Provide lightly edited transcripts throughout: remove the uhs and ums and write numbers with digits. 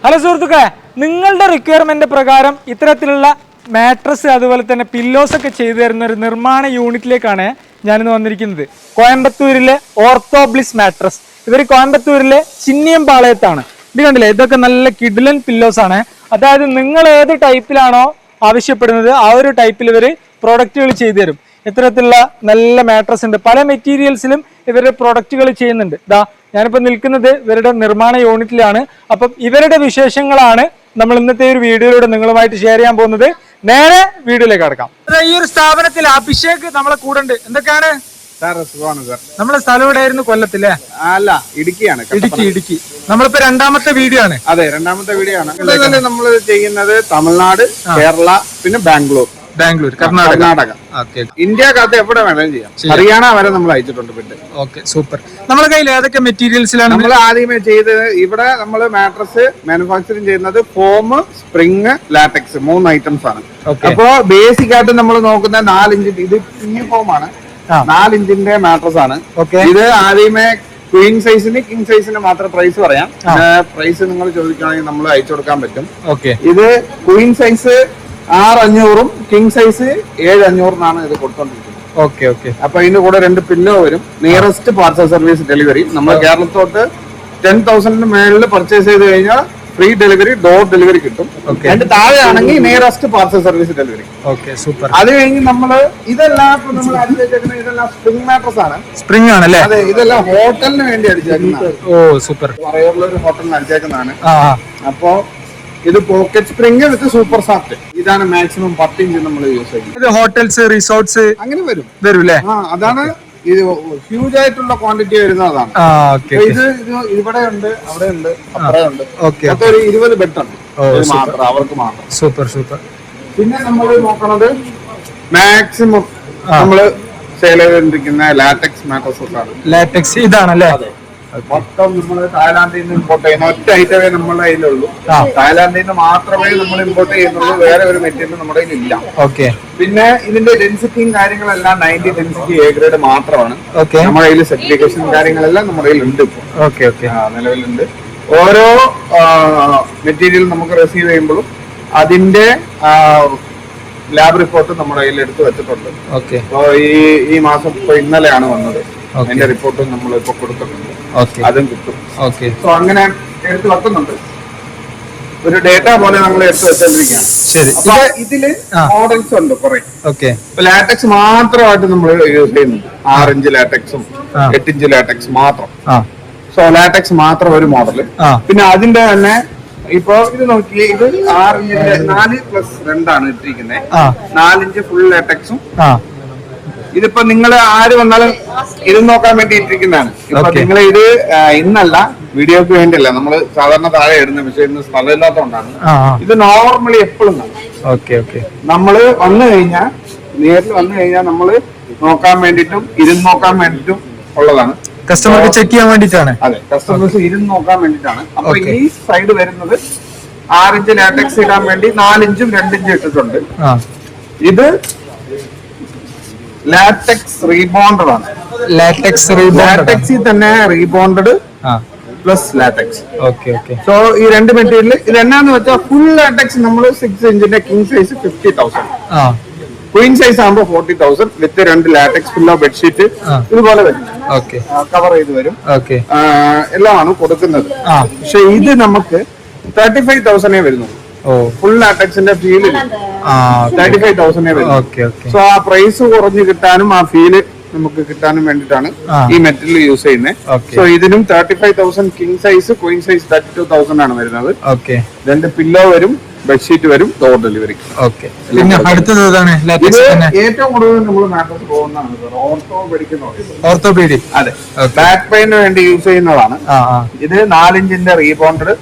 Hello സുഹൃത്തുക്കളെ, നിങ്ങളുടെ requirement പ്രകാരം ഇത്തരത്തിലുള്ള മാട്രസ് അതുപോലെ തന്നെ പില്ലോസ് ഒക്കെ ചെയ്തു തരുന്ന ഒരു നിർമ്മാണ യൂണിറ്റിലേക്കാണ് ഞാനിന്ന് വന്നിരിക്കുന്നത്. കോയമ്പത്തൂരിലെ ഓർത്തോബ്ലിസ് മാട്രസ്. ഇവർ കോയമ്പത്തൂരിലെ ചിന്നിയംപാളയത്താണ്. ഇത് കണ്ടില്ലേ, ഇതൊക്കെ നല്ല കിഡിലൻ പില്ലോസ് ആണ്. അതായത് നിങ്ങൾ ഏത് ടൈപ്പിലാണോ ആവശ്യപ്പെടുന്നത് ആ ഒരു ടൈപ്പിൽ ഇവർ പ്രോഡക്റ്റുകൾ ചെയ്തു തരും. ഇത്തരത്തിലുള്ള നല്ല മാട്രസ് ഉണ്ട്. പല മെറ്റീരിയൽസിലും ഇവരുടെ പ്രോഡക്റ്റുകൾ ചെയ്യുന്നുണ്ട്. ഞാനിപ്പോൾ നിൽക്കുന്നത് ഇവരുടെ നിർമ്മാണ യൂണിറ്റിലാണ്. അപ്പം ഇവരുടെ വിശേഷങ്ങളാണ് നമ്മൾ ഇന്നത്തെ ഒരു വീഡിയോയിലൂടെ നിങ്ങളുമായിട്ട് ഷെയർ ചെയ്യാൻ പോകുന്നത്. നേരെ വീഡിയോയിലേക്ക് കടക്കാം. ഈ ഒരു സ്ഥാപനത്തിൽ അഭിഷേക് നമ്മളെ കൂടെ ഉണ്ട്. എന്തൊക്കെയാണ് നമ്മളെ സ്ഥലം എവിടെയായിരുന്നു? കൊല്ലത്തില്ലേ? അല്ല, ഇടുക്കിയാണ്. ഇടുക്കി. നമ്മളിപ്പോ രണ്ടാമത്തെ വീഡിയോ ആണ്. അതെ, രണ്ടാമത്തെ വീഡിയോ ആണ്. നമ്മൾ ചെയ്യുന്നത് തമിഴ്നാട്, കേരള, പിന്നെ ബാംഗ്ലൂർ, കർണാടക. ഇന്ത്യക്കകത്ത് എവിടെ വേണമെങ്കിലും ചെയ്യാം. ഹരിയാന വരെ നമ്മൾ അയച്ചിട്ടുണ്ട്. പിന്നെ സൂപ്പർ. നമ്മുടെ കയ്യിൽ ഏതൊക്കെ മെറ്റീരിയൽസിലാണ് നമ്മൾ ആദ്യമേ ചെയ്തത്? ഇവിടെ നമ്മൾ മാട്രസ് മാനുഫാക്ചറിങ് ചെയ്യുന്നത് ഫോം, സ്പ്രിങ്, ലാറ്റക്സ് 3 ഐറ്റംസ് ആണ്. അപ്പോ ബേസിക് ആയിട്ട് നമ്മൾ നോക്കുന്ന 4 ഇഞ്ച്, ഇത് കുഞ്ഞു ഫോമാണ്, 4 ഇഞ്ചിന്റെ മാട്രസ് ആണ്. ഇത് ആദ്യമേ ക്വീൻ സൈസിന്, കിങ് സൈസിന് മാത്രം പ്രൈസ് പറയാം. പ്രൈസ് നിങ്ങൾ ചോദിക്കുകയാണെങ്കിൽ നമ്മൾ അയച്ചു കൊടുക്കാൻ പറ്റും. ഇത് ക്വീൻ സൈസ് 6500-ഉം കിങ് സൈസ് 7500-നാണ് ഇത് കൊടുത്തോണ്ടിരിക്കുന്നത്. അപ്പൊ ഇതിന്റെ കൂടെ 2 പില്ലോ വരും. Nearest parcel service delivery. നമ്മൾ കേരളത്തോട്ട് 10,000 മേളിൽ പർച്ചേസ് ചെയ്ത് കഴിഞ്ഞാൽ ഫ്രീ ഡെലിവറി, ഡോർ ഡെലിവറി കിട്ടും. അതിന്റെ താഴെ ആണെങ്കിൽ nearest parcel service delivery. Super. അത് കഴിഞ്ഞ് നമ്മള് ഇതെല്ലാം ഇതെല്ലാം സ്പ്രിംഗ് മാട്രസ് ആണ്. സ്പ്രിംഗ് ആണല്ലേ? അതെ, ഇതെല്ലാം ഹോട്ടലിന് വേണ്ടി അടിച്ചേക്കുന്നതാണ്. സൂപ്പർ. പറയൂരുള്ള ഒരു ഹോട്ടലിന് അടിച്ചേക്കുന്നതാണ്. അപ്പോ ഇത് പോക്കറ്റ് സ്പ്രിംഗ് വിത്ത് സൂപ്പർ സോഫ്റ്റ്. ഇതാണ് മാക്സിമം 10 ഇഞ്ച് നമ്മൾ യൂസ് ചെയ്യുന്നത്. ഹോട്ടൽസ്, റിസോർട്ട്സ് അങ്ങനെ വരും അല്ലേ? അതാണ് ഇത് ഹ്യൂജ് ആയിട്ടുള്ള ക്വാണ്ടിറ്റി വരുന്നതാണ്. ഇത് ഇവിടെ ഉണ്ട്, അവിടെ ഉണ്ട്, അപ്പുറം ഉണ്ട്. ഒരു 20 ബെഡ് ഉണ്ട് മാത്രം, അവർക്ക് മാത്രം. സൂപ്പർ. പിന്നെ നമ്മൾ നോക്കണത് മാക്സിമം നമ്മള് സെയിൽ ചെയ്തിരിക്കുന്ന ലാറ്റക്സ് മാട്രസസ് ആണ്. ലാറ്റക്സ് ഇതാണല്ലേ? മൊത്തം നമ്മള് തായ്ലാന്റിൽ നിന്ന് ഇമ്പോർട്ട് ചെയ്യുന്ന ഒറ്റ ഐറ്റമേ നമ്മുടെ കയ്യിലുള്ളൂ. തായ്ലാന്റിൽ നിന്ന് മാത്രമേ നമ്മൾ ഇമ്പോർട്ട് ചെയ്യുന്നുള്ളൂ. വേറെ ഒരു മെറ്റീരിയൽ നമ്മുടെ കയ്യിൽ ഇല്ല. പിന്നെ ഇതിന്റെ ഡെൻസിറ്റിയും കാര്യങ്ങളെല്ലാം 90 ഡെൻസിറ്റി എ ഗ്രേഡ് മാത്രമാണ്. നമ്മുടെ കയ്യിൽ സർട്ടിഫിക്കേഷൻ കാര്യങ്ങളെല്ലാം നമ്മുടെ കയ്യിൽ ഉണ്ട്. നിലവിലുണ്ട്. ഓരോ മെറ്റീരിയൽ നമുക്ക് റിസീവ് ചെയ്യുമ്പോഴും അതിന്റെ ലാബ് റിപ്പോർട്ട് നമ്മുടെ കയ്യിൽ എടുത്ത് വെച്ചിട്ടുണ്ട്. അപ്പോ ഈ മാസം ഇപ്പൊ ഇന്നലെയാണ് വന്നത്. അതിന്റെ റിപ്പോർട്ടും നമ്മൾ ഇപ്പൊ കൊടുത്തിട്ടുണ്ട്. അതും കിട്ടും. സോ അങ്ങനെ എടുത്ത് വെക്കുന്നുണ്ട്. ഒരു ഡേറ്റ പോലെ നമ്മൾ എടുത്ത് വെച്ചോണ്ടിരിക്കുകയാണ്. അപ്പൊ ഇതില് മോഡൽസ് ഉണ്ട് കുറെ. ലാറ്റക്സ് മാത്രമായിട്ട് നമ്മൾ യൂസ് ചെയ്യുന്നുണ്ട്. 6 ഇഞ്ച് ലാറ്റക്സും 8 ഇഞ്ച് ലാറ്റക്സ് മാത്രം. സോ ലാറ്റക്സ് മാത്രം ഒരു മോഡല്. പിന്നെ അതിന്റെ തന്നെ ഇപ്പൊ ഇത് നോക്കിയേ, ഇത് 6 ഇഞ്ചിന്റെ 4+2 ഇട്ടിരിക്കുന്നത്. 4 ഇഞ്ച് ഫുൾ ലാറ്റക്സും. ഇതിപ്പോ നിങ്ങൾ ആര് വന്നാലും ഇത് നോക്കാൻ വേണ്ടി ഇട്ടിരിക്കുന്നതാണ്. ഇപ്പൊ നിങ്ങൾ ഇത് ഇന്നല്ല, വീഡിയോക്ക് വേണ്ടിയല്ല, നമ്മള് സാധാരണ താഴെ ഇടുന്ന പക്ഷേ ഇന്ന് സ്ഥലമില്ലാത്തതുകൊണ്ടാണ്. ഇത് നോർമലി എപ്പോഴും നമ്മള് വന്നു കഴിഞ്ഞാൽ, നേരിൽ വന്നു കഴിഞ്ഞാൽ നമ്മള് നോക്കാൻ വേണ്ടിട്ടും ഇരുന്ന് നോക്കാൻ വേണ്ടിട്ടും ഉള്ളതാണ്. കസ്റ്റമർക്ക് ചെക്ക് ചെയ്യാൻ വേണ്ടിട്ടാണ്. അതെ, കസ്റ്റമേഴ്സ് ഇരുന്ന് നോക്കാൻ വേണ്ടിട്ടാണ്. അപ്പൊ ഈ സൈഡ് വരുന്നത് 6 ഇഞ്ച് ലാറ്റക്സ് ഇടാൻ വേണ്ടി 4 ഇഞ്ചും 2 ഇഞ്ചും ഇട്ടിട്ടുണ്ട്. ഇത് ലാറ്റക്സ് റീബോണ്ടഡ് ആണ്. ലാറ്റക്സിൽ തന്നെ റീബോണ്ടഡ് പ്ലസ് ലാറ്റക്സ്. സോ ഈ 2 മെറ്റീരിയൽ ഇത് എന്നാന്ന് വെച്ചാൽ ഫുൾ ലാറ്റക്സ് നമ്മൾ 6 ഇഞ്ചിന്റെ കിങ് സൈസ് 50,000, ക്വീൻ സൈസ് ആകുമ്പോൾ 40,000 വിത്ത് 2 ലാറ്റക്സ് പില്ലോ, ബെഡ്ഷീറ്റ് ഇതുപോലെ വരും, കവർ ചെയ്ത് വരും. എല്ലാമാണ് കൊടുക്കുന്നത്. പക്ഷെ ഇത് നമുക്ക് 35,000 വരുന്നുള്ളൂ. ഫുൾ ലാറ്റക്സിന്റെ ഫീല് 35,000 വരും. സോ ആ പ്രൈസ് കുറഞ്ഞ് കിട്ടാനും ആ ഫീല് നമുക്ക് കിട്ടാനും വേണ്ടിയിട്ടാണ് ഈ മെറ്റീരിയൽ യൂസ് ചെയ്യുന്നത്. സോ ഇതിനും 35,000 കിങ് സൈസ്, ക്വീൻ സൈസ് 32,000 ആണ് വരുന്നത്. 2 പില്ലോ വരും, ബെഡ്ഷീറ്റ് വരും, ഡോർ ഡെലിവറി. പിന്നെ അടുത്തത് ഏറ്റവും കൂടുതൽ നമ്മൾ മാട്രസ് പോകുന്നതാണ് ഓർത്തോപീഡിക്. അതെ, ബാക്ക് പെയിന് വേണ്ടി യൂസ് ചെയ്യുന്നതാണ്. ഇത് 4 ഇഞ്ചിന്റെ rebonded,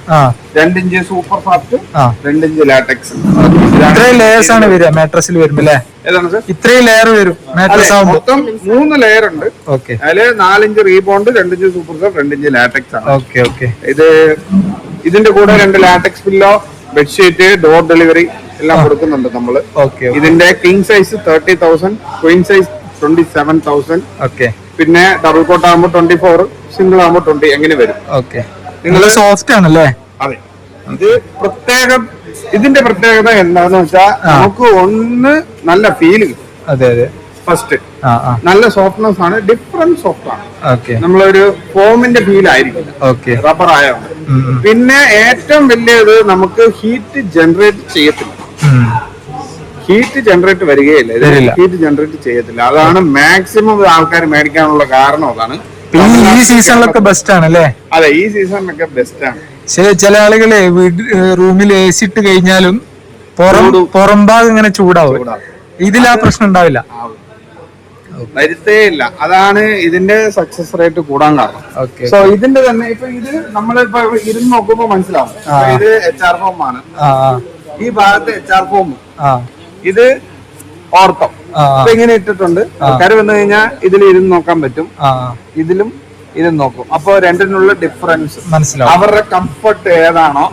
2 inch super soft, 2 inch latex. ഇത്രയും ലേയേഴ്സ് ആണ് വരിക മാട്രസിൽ വരുമ്പോ അല്ലേ? ഏതാണ് സർ? ഇത്രയും ലെയർ വരും മാട്രസ് ആവുമ്പോൾ. മൊത്തം 3 ലെയർ ഉണ്ട്. അതില് 4 inch rebond, 2 inch super soft, 2 inch latex ആണ്. ഇതിന്റെ കൂടെ 2 latex pillow, bedsheet, door delivery എല്ലാം കൊടുക്കുന്നുണ്ട് നമ്മള്. ഇതിന്റെ കിങ് സൈസ് 30,000, ക്വീൻ സൈസ് 27,000. പിന്നെ ഡബിൾ കോട്ട് ആകുമ്പോൾ 24, സിംഗിൾ ആകുമ്പോൾ 20 എങ്ങനെ വരും. നിങ്ങൾ സോഫ്റ്റ് ആണല്ലേ? അതെ, ഇത് ഇതിന്റെ പ്രത്യേകത എന്താന്ന് വെച്ചാൽ നമുക്ക് ഒന്ന് നല്ല ഫീൽ കിട്ടും. അതെ അതെ. ഫസ്റ്റ് നല്ല സോഫ്റ്റ്നെസ് ആണ്, ഡിഫറെന്റ് സോഫ്റ്റ് ആണ്. നമ്മളൊരു ഫോമിന്റെ ഫീൽ ആയിരിക്കും റബ്ബർ ആയതുകൊണ്ട്. പിന്നെ ഏറ്റവും വലിയത് നമുക്ക് ഹീറ്റ് ജനറേറ്റ് ചെയ്യത്തില്ല. ഹീറ്റ് ജനറേറ്റ് വരികയില്ല, ഹീറ്റ് ജനറേറ്റ് ചെയ്യത്തില്ല. അതാണ് മാക്സിമം ആൾക്കാർ മേടിക്കാനുള്ള കാരണം. അതാണ് ഈ സീസണിലൊക്കെ ബെസ്റ്റ് ആണ് അല്ലേ? അതെ, ഈ സീസണിലൊക്കെ ബെസ്റ്റ് ആണ്. ചില ആളുകളെ റൂമിൽ എ സി ഇട്ട് കഴിഞ്ഞാലും പുറം ഭാഗം ഇങ്ങനെ ചൂടാവും. ഇതിൽ ആ പ്രശ്നം ഉണ്ടാവില്ല, വരുത്തേ ഇല്ല. അതാണ് ഇതിന്റെ സക്സസ് റേറ്റ് കൂടാൻ കാരണം. സോ ഇതിന്റെ തന്നെ ഇപ്പൊ ഇത് നമ്മളിപ്പോ ഇരുന്ന് നോക്കുമ്പോ മനസ്സിലാവും. ഇത് HR ഫോം ആണ്, ഈ ഭാഗത്ത് HR ഫോം, ഇത് ഓർത്തോ. ഇപ്പൊ ഇങ്ങനെ ഇട്ടിട്ടുണ്ട്. ആൾക്കാർ വന്നു കഴിഞ്ഞാൽ ഇതിൽ ഇരുന്ന് നോക്കാൻ പറ്റും, ഇതിലും ഇരുന്ന് നോക്കും. അപ്പൊ രണ്ടിനുള്ള ഡിഫറൻസ് മനസ്സിലാവും. അവരുടെ കംഫർട്ട് ഏതാണോ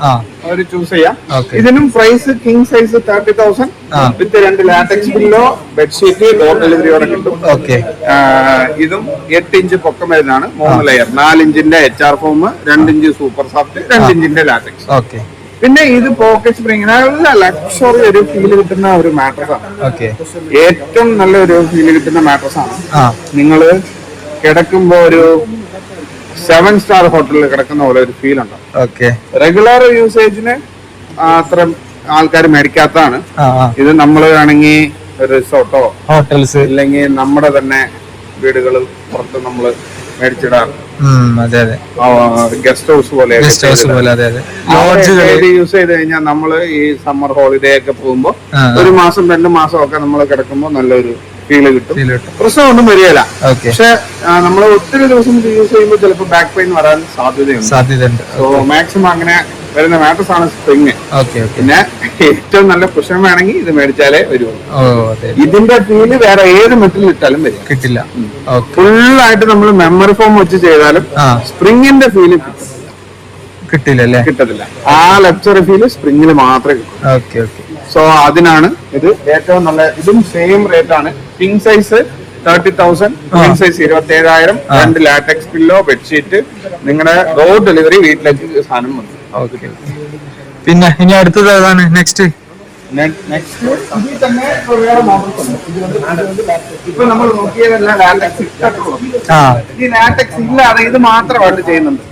അവർ ചൂസ് ചെയ്യാം. ഇതിനും price king size 30,000 with 2 latex pillow, bedsheet, door ഡെലിവറിയോടെ കിട്ടും. ഇതും 8 ഇഞ്ച് പൊക്കം വരുന്നതാണ്, 3 ലെയർ, 4 ഇഞ്ചിന്റെ HR foam, 2 inch super soft, 2 ഇഞ്ചിന്റെ ലാറ്റക്സ്. പിന്നെ ഇത് പോക്കറ്റ് സ്പ്രിംഗ്, നല്ല ലക്ഷറി ഒരു ഫീൽ കിട്ടുന്ന ഒരു മാട്രസ് ആണ്. ഏറ്റവും നല്ല ഒരു ഫീൽ കിട്ടുന്ന മാട്രസ് ആണ്. നിങ്ങള് കിടക്കുമ്പോ ഒരു 7 സ്റ്റാർ ഹോട്ടലിൽ കിടക്കുന്ന പോലെ ഒരു ഫീൽ ഉണ്ടാവും. റെഗുലർ യൂസേജിന് അത്ര ആൾക്കാർ മേടിക്കാത്തതാണ്. ഇത് നമ്മൾ വേണമെങ്കിൽ റിസോർട്ടോ ഹോട്ടൽസ് ഇല്ലെങ്കിൽ നമ്മുടെ തന്നെ വീടുകൾ പുറത്ത് നമ്മള് മേടിച്ചിടാറ്. ഗസ്റ്റ് ഹൗസ് പോലെ യൂസ് ചെയ്ത് കഴിഞ്ഞാൽ നമ്മള് ഈ സമ്മർ ഹോളിഡേ ഒക്കെ പോകുമ്പോ 1 മാസം 2 മാസം ഒക്കെ നമ്മൾ കിടക്കുമ്പോ നല്ലൊരു ഫീല് കിട്ടും. പ്രശ്നമൊന്നും വരികയില്ല. പക്ഷെ നമ്മൾ ഒത്തിരി ദിവസം യൂസ് ചെയ്യുമ്പോൾ ചിലപ്പോൾ ബാക്ക് പെയിൻ വരാൻ സാധ്യതയുണ്ട്. സോ മാക്സിമം അങ്ങനെ വരുന്ന മാട്രസ് ആണ് സ്പ്രിങ്. പിന്നെ ഏറ്റവും നല്ല കുഷൻ വേണമെങ്കിൽ ഇത് മേടിച്ചാലേ വരുള്ളൂ. ഇതിന്റെ ഫീല് വേറെ ഏത് മെറ്റീരിയൽ ഇട്ടാലും വരും കിട്ടില്ല. ഫുള്ളായിട്ട് നമ്മൾ മെമ്മറി ഫോം വെച്ച് ചെയ്താലും സ്പ്രിങ്ങിന്റെ ഫീല് കിട്ടത്തില്ല. ആ ലക്ചറി ഫീല് സ്പ്രിങ്ങിൽ മാത്രമേ കിട്ടൂ. സോ അതിനാണ് ഇത് ഏറ്റവും നല്ല. ഇതും സെയിം റേറ്റ് ആണ്. King size 30,000, Queen size 27,000, 2 latex pillow, bedsheet, നിങ്ങളുടെ ഡോർ ഡെലിവറി വീട്ടിലേക്ക് സാധനം വന്നു. പിന്നെ ഇനി അടുത്തത് ഏതാണ്? നെക്സ്റ്റ് ഇപ്പൊ നമ്മൾ നോക്കിയതല്ല ലാറ്റക്സ്. ഈ ലാറ്റക്സ് ഇല്ലാതെ ഇത് മാത്രമായിട്ട് ചെയ്യുന്നുണ്ട്.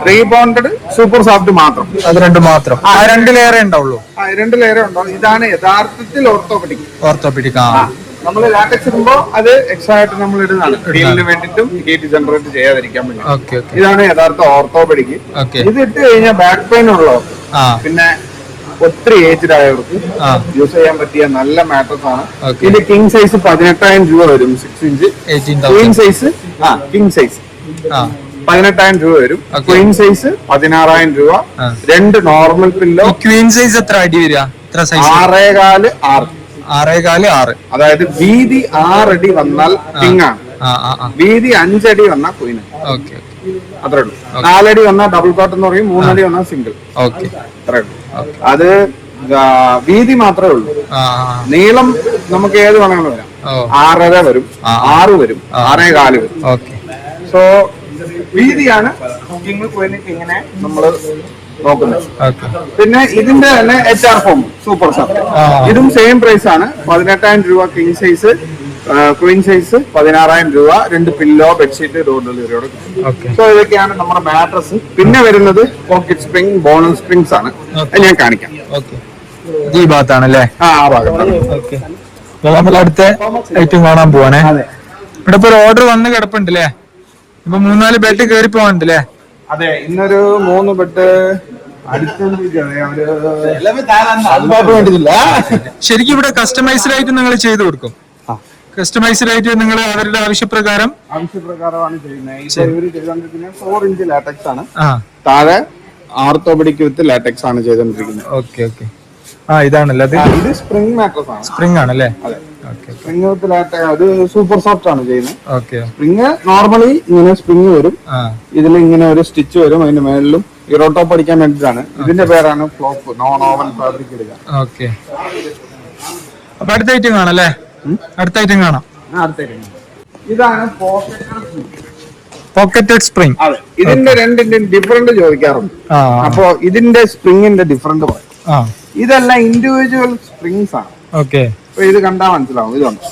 റീബോണ്ടഡ് സൂപ്പർ സോഫ്റ്റ് മാത്രം, അത് രണ്ടും മാത്രം. 2 ലെയറേ ഉണ്ടാവുള്ളൂ. 2 ലെയറേ ഉണ്ടാവും. ഇതാണ് യഥാർത്ഥത്തിൽ ഓർത്തോപെഡിക്. നമ്മൾ ലാറ്റക്സ് ഇടുമ്പോ അത് എക്സ്ട്രാ ആയിട്ട് നമ്മൾ ഇടുന്നതാണ്, ഫീലിന് വേണ്ടിട്ടും ഹീറ്റ് ജനറേറ്റ് ചെയ്യാതിരിക്കാൻ വേണ്ടി. ഇതാണ് യഥാർത്ഥ ഓർത്തോപെഡിക്. ഇത് ഇട്ട് കഴിഞ്ഞാൽ ബാക്ക് പെയിൻ ഉള്ളവർക്ക്, പിന്നെ ഒത്തിരി ഏജ്ഡ് ആയവർക്ക് യൂസ് ചെയ്യാൻ പറ്റിയ നല്ല മാട്രസ് ആണ്. ഇത് കിങ് സൈസ് 18,000 രൂപ വരും, 6 inch. Queen size king size 18,000 രൂപ വരും. ക്വീൻ സൈസ് 16,000 രൂപ. 2 നോർമൽ പില്ലോ. ക്വീൻ സൈസ് എത്ര അടി വരിക? 6.4 6. അതായത് വീതി 6 അടി വന്നാൽ കിങ് ആണ്, വീതി 5 അടി വന്നാൽ ക്വീൻ. അത്രേ ഉള്ളൂ. 4 അടി വന്നാൽ ഡബിൾ കോട്ട് എന്ന് പറയും, 3 അടി വന്നാൽ സിംഗിൾ. അത്രേ ഉള്ളൂ. അത് വീതി മാത്രമേ ഉള്ളൂ. നീളം നമുക്ക് ഏത് വേണമെങ്കിലും വരാം. 6.5 വരും, 6 വരും, 6.4 വരും. സോ വീതിയാണ് കിങ് ക്വീന് ഇങ്ങനെ നമ്മള് നോക്കുന്നത്. പിന്നെ ഇതിന്റെ തന്നെ HR ഫോം സൂപ്പർ സോഫ്റ്റ്, ഇതും സെയിം പ്രൈസ് ആണ്. 18,000 രൂപ കിങ് സൈസ്, ക്വീൻ സൈസ് 16,000 രൂപ. 2 പില്ലോ, ബെഡ്ഷീറ്റ്, ഡോർ ഡെലിവറിയോടെ. സോ ഇതൊക്കെയാണ് നമ്മുടെ മാട്രസ്. പിന്നെ വരുന്നത് പോക്കറ്റ് സ്പ്രിംഗ്, ബോണസ് സ്പ്രിങ്സ് ആണ്. ഞാൻ കാണിക്കാം. ഈ ഭാഗത്താണല്ലേ? ആ ഭാഗത്താണ്. നമ്മൾ അടുത്ത ഐറ്റം കാണാൻ പോവാണേ. ഇവിടെ ഇപ്പൊ ഒരു ഓർഡർ വന്ന് കിടപ്പുണ്ടല്ലേ? ഇപ്പൊ 3-4 ബെഡ് കയറി പോകാനുണ്ടല്ലേ? അതെ, ഇന്നൊരു 3 ബെഡ് ശരിക്കും ഇവിടെ കസ്റ്റമൈസ്ഡ് ആയിട്ട് നിങ്ങൾ ചെയ്തു കൊടുക്കും? കസ്റ്റമൈസ്ഡ് ആയിട്ട് നിങ്ങൾ അവരുടെ ആവശ്യപ്രകാരമാണ് ചെയ്യുന്നത്. 4 ഇഞ്ച് ലാറ്റക്സ് ആണ്, താഴെ ആർത്തോപെഡിക് വിത്ത് ലാറ്റക്സ് ആണ് ചെയ്തോണ്ടിരിക്കുന്നത്. ഇതാണല്ലോ ഇത് സ്പ്രിംഗ് മാട്രസ് ആണ്. സ്പ്രിംഗ് ആണല്ലേ? സ്പ്രിംഗ് വിത്ത് ലാറ്റക്സ്. അത് സൂപ്പർ സോഫ്റ്റ് ആണ് ചെയ്യുന്നത്. സ്പ്രിംഗ് നോർമലി ഇങ്ങനെ സ്പ്രിംഗ് വരും, ഇതിൽ ഇങ്ങനെ ഒരു സ്റ്റിച്ച് വരും, അതിന്റെ മേളിലും ഇറോട്ടോപ്പ് അടിക്കാൻ വേണ്ടിട്ടാണ്. ഇതിന്റെ പേരാണ് ഫ്ലോപ്പ്, നോൺ ഓവൻ ഫാബ്രിക് ഇടുക. അപ്പൊ അടുത്ത ഐറ്റം കാണാം. അടുത്ത ഐറ്റം കാണാം. ഇതാണ് പോക്കറ്റ് പോക്കറ്റഡ് സ്പ്രിംഗ്. അതെ, ഇതിന്റെ രണ്ടിന്റെ ഡിഫറൻറ്റ് ചോദിക്കാറുണ്ട്. അപ്പോ ഇതിന്റെ സ്പ്രിങ്ങിന്റെ ഡിഫറൻറ്റ് പറയും. ഇതെല്ലാം ഇൻഡിവിജ്വൽ സ്പ്രിങ്സ് ആണ്. ഓക്കെ, അപ്പൊ ഇത് കണ്ടാൽ മനസ്സിലാവും. ഇതുണ്ട്,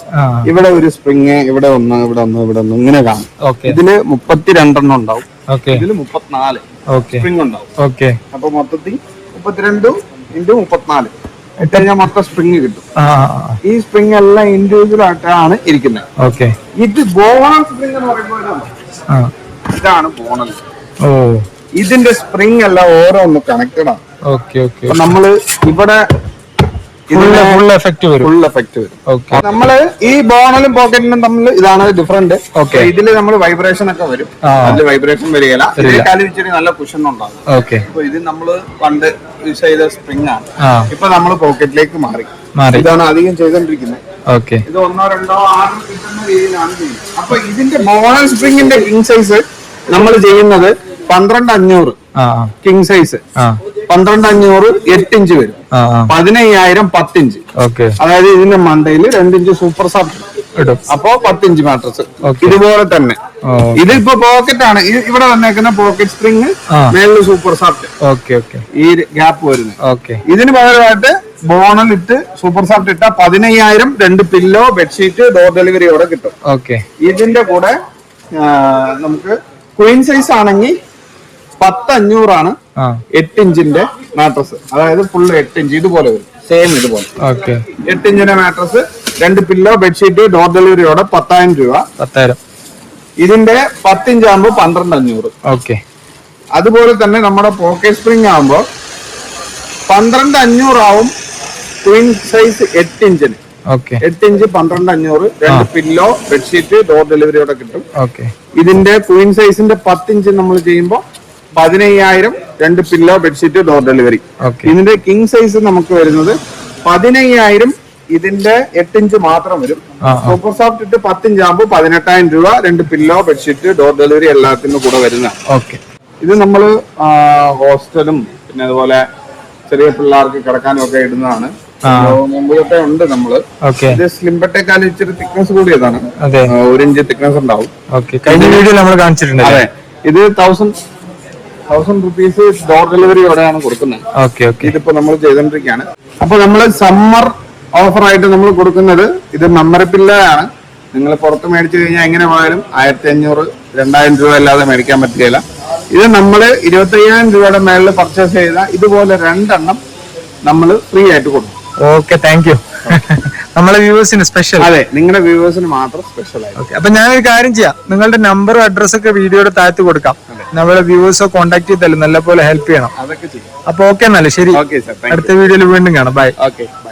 ഇവിടെ ഒരു സ്പ്രിങ്, ഇവിടെ ഒന്ന്, ഇവിടെ ഒന്ന്, ഇവിടെ ഒന്ന്, ഇങ്ങനെ കാണും. ഇതില് 32 ഉണ്ടാവും, ഇതില് 34 സ്പ്രിങ് ഉണ്ടാവും. ഓക്കെ, അപ്പൊ മൊത്തത്തിൽ 32 × 34 ഇട്ട് കഴിഞ്ഞാൽ മൊത്തം സ്പ്രിങ് കിട്ടും. ഈ സ്പ്രിങ് എല്ലാം ഇൻഡിവിജ്വൽ ആയിട്ടാണ് ഇരിക്കുന്നത്. ഓക്കെ, ഇത് ബോണൽ സ്പ്രിങ് എന്ന് പറയുമ്പോൾ ഇതാണ് ബോണൽ. ഇതിന്റെ സ്പ്രിങ് എല്ലാം ഓരോന്ന് കണക്റ്റഡ് ആണ്. ഓക്കെ ഓക്കെ, നമ്മള് ഇവിടെ ഫുൾ എഫക്ട് വരും. നമ്മള് ഈ ബോണലും പോക്കറ്റിനും തമ്മിൽ ഇതാണ് ഡിഫറൻറ്റ്. ഇതില് നമ്മൾ വൈബ്രേഷൻ ഒക്കെ വരും, നല്ല വൈബ്രേഷൻ വരികയില്ല. ഇതിനേക്കാളും ഇച്ചിരി നല്ല കുഷൻ ഉണ്ടാകും. അപ്പൊ ഇത് നമ്മള് പണ്ട് യൂസ് ചെയ്ത സ്പ്രിങ് ആണ്, ഇപ്പൊ നമ്മള് പോക്കറ്റിലേക്ക് മാറി. ഇതാണ് അധികം ചെയ്തോണ്ടിരിക്കുന്നത്. ഇത് 1, 2, 6 കിട്ടുന്ന രീതിയിലാണ് ചെയ്യുന്നത്. അപ്പൊ ഇതിന്റെ ബോണൽ സ്പ്രിങ്ങിന്റെ കിങ് സൈസ് നമ്മൾ ചെയ്യുന്നത് 12500 കിങ് സൈസ്. 12500 8 ഇഞ്ച് വരും. 15000 10 ഇഞ്ച്. അതായത് ഇതിന്റെ മണ്ടയിൽ 2 ഇഞ്ച് സൂപ്പർ സോഫ്റ്റ് ഇടും. അപ്പോ 10 ഇഞ്ച് മാട്രസ് ഇതുപോലെ തന്നെ. ഇതിപ്പോ പോക്കറ്റ് ആണ്, ഇവിടെ വന്നേക്കുന്ന പോക്കറ്റ് സ്പ്രിങ്, മേളിൽ സൂപ്പർ സോഫ്റ്റ്, ഈ ഗ്യാപ്പ് വരുന്നത്. ഇതിന് പകരമായിട്ട് ബോണൽ ഇട്ട് സൂപ്പർ സോഫ്റ്റ് ഇട്ട 15000 2 പില്ലോ, ബെഡ്ഷീറ്റ്, ഡോർ ഡെലിവറിയോടെ കിട്ടും. ഇതിന്റെ കൂടെ നമുക്ക് ക്വീൻ സൈസ് ആണെങ്കിൽ 10500 ആണ് 8 ഇഞ്ചിന്റെ മാട്രസ്. അതായത് ഫുൾ 8 ഇഞ്ച് ഇതുപോലെ വരും, സെയിം ഇതുപോലെ 8 ഇഞ്ചിന്റെ മാട്രസ്, 2 പില്ലോ, ബെഡ്ഷീറ്റ്, ഡോർ ഡെലിവറിയോടെ 10,000 രൂപ. ഇതിന്റെ 10 ഇഞ്ച് ആകുമ്പോ 12500. അതുപോലെ തന്നെ നമ്മുടെ പോക്കറ്റ് സ്പ്രിംഗ് ആകുമ്പോ 12500 ആവും ക്വീൻ സൈസ് 8 ഇഞ്ചിന്. 8 ഇഞ്ച് 12500, 2 പില്ലോ, ബെഡ്ഷീറ്റ്, ഡോർ ഡെലിവറിയോടെ കിട്ടും. ഇതിന്റെ ക്വീൻ സൈസിന്റെ 10 ഇഞ്ച് നമ്മൾ ചെയ്യുമ്പോൾ 15000 2 പില്ലോ, ബെഡ്ഷീറ്റ്, ഡോർ ഡെലിവറി. ഇതിന്റെ കിങ് സൈസ് നമുക്ക് വരുന്നത് 15000, ഇതിന്റെ 8 ഇഞ്ച് മാത്രം വരും. സൂപ്പർ സോഫ്റ്റ് ഇട്ട് 10 ഇഞ്ച് ആകുമ്പോൾ 18,000 രൂപ, 2 പില്ലോ, ബെഡ്ഷീറ്റ്, ഡോർ ഡെലിവറി എല്ലാത്തിനും കൂടെ വരുന്നതാണ്. ഇത് നമ്മള് ഹോസ്റ്റലും പിന്നെ അതുപോലെ ചെറിയ പിള്ളേർക്ക് കിടക്കാനും ഒക്കെ ഇടുന്നതാണ്. മുമ്പത്തെ ഉണ്ട് നമ്മള്. ഇത് സ്ലിംബട്ടേക്കാളും ഇച്ചിരി തിക്നെസ് കൂടിയതാണ്, 1 ഇഞ്ച് തിക്നെസ് ഉണ്ടാവും. കഴിഞ്ഞ വീഡിയോ നമ്മൾ കാണിച്ചിട്ടുണ്ട്. അതെ, ഇത് 1000 rupees ഡോർ ഡെലിവറിയോടെയാണ് കൊടുക്കുന്നത്. ഇതിപ്പോ നമ്മൾ ചെയ്തോണ്ടിരിക്കുകയാണ്. അപ്പൊ നമ്മള് സമ്മർ ഓഫർ ആയിട്ട് നമ്മൾ കൊടുക്കുന്നത് ഇത് മെമ്മറി പില്ലോയാണ്. നിങ്ങൾ പുറത്ത് മേടിച്ചു കഴിഞ്ഞാൽ എങ്ങനെ പോയാലും 1500 2000 രൂപ അല്ലാതെ മേടിക്കാൻ പറ്റുകയില്ല. ഇത് നമ്മള് 25,000 രൂപയുടെ മേളിൽ പർച്ചേസ് ചെയ്ത ഇതുപോലെ 2 എണ്ണം നമ്മൾ ഫ്രീ ആയിട്ട് കൊടുക്കും. Okay, thank you. നമ്മളെ വ്യൂവേഴ്സിന് സ്പെഷ്യൽ. അതെ, നിങ്ങളുടെ വ്യൂവേഴ്സിന് മാത്രം സ്പെഷ്യൽ ആയിട്ട്. അപ്പൊ ഞാനൊരു കാര്യം ചെയ്യാം, നിങ്ങളുടെ നമ്പറും അഡ്രസ്സും ഒക്കെ വീഡിയോയുടെ താഴത്ത് കൊടുക്കാം. നമ്മളെ വ്യൂവേഴ്സോ കോൺടാക്ട് ചെയ്താലും നല്ലപോലെ ഹെൽപ്പ് ചെയ്യണം. അതൊക്കെ ചെയ്യും. അപ്പൊ ഓക്കെ, എന്നാലും ശരി, അടുത്ത വീഡിയോയിൽ വീണ്ടും കാണാം. ബൈ. Okay, by.